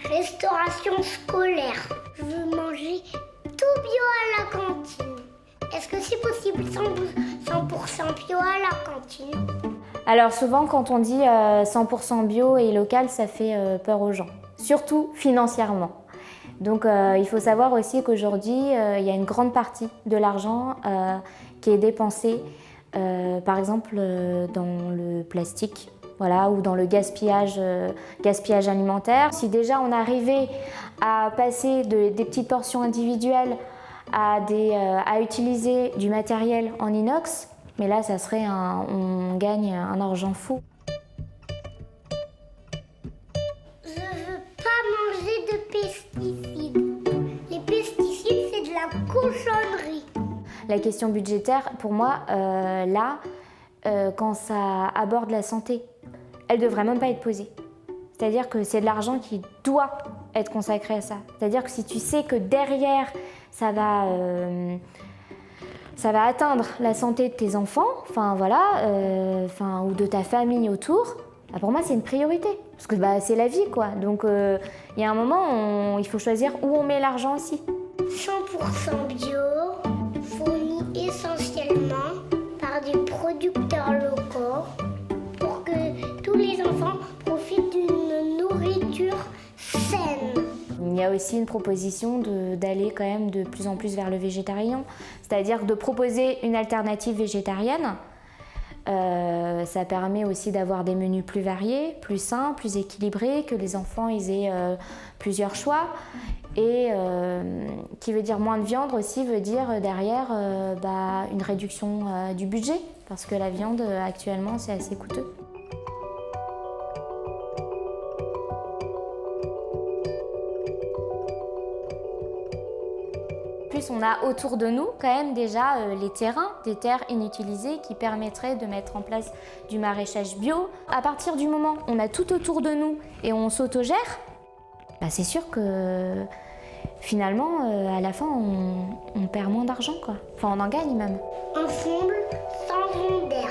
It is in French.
Restauration scolaire. Je veux manger tout bio à la cantine. Est-ce que c'est possible 100% bio à la cantine? Alors souvent quand on dit 100% bio et local, ça fait peur aux gens, surtout financièrement. Donc il faut savoir aussi qu'aujourd'hui, il y a une grande partie de l'argent qui est dépensée, par exemple dans le plastique, voilà, ou dans le gaspillage alimentaire. Si déjà on arrivait à passer des petites portions individuelles à utiliser du matériel en inox, mais là, ça serait on gagne un argent fou. Je veux pas manger de pesticides. Les pesticides, c'est de la cochonnerie. La question budgétaire, pour moi, quand ça aborde la santé, elle devrait même pas être posée. C'est-à-dire que c'est de l'argent qui doit être consacré à ça. C'est-à-dire que si tu sais que derrière, ça va atteindre la santé de tes enfants, ou de ta famille autour, pour moi c'est une priorité. Parce que c'est la vie, quoi. Donc il y a un moment, il faut choisir où on met l'argent aussi. 100% bio, fourni essentiellement par des producteurs locaux pour que tous les enfants profitent d'une nourriture saine. Il y a aussi une proposition d'aller quand même de plus en plus vers le végétarien, c'est-à-dire de proposer une alternative végétarienne. Ça permet aussi d'avoir des menus plus variés, plus sains, plus équilibrés, que les enfants aient plusieurs choix. Et qui veut dire moins de viande aussi, veut dire derrière une réduction du budget, parce que la viande actuellement c'est assez coûteux. Plus on a autour de nous quand même déjà les terrains, des terres inutilisées qui permettraient de mettre en place du maraîchage bio. À partir du moment où on a tout autour de nous et on s'autogère, c'est sûr que finalement à la fin on perd moins d'argent, quoi. Enfin on en gagne même. Ensemble, sans d'air.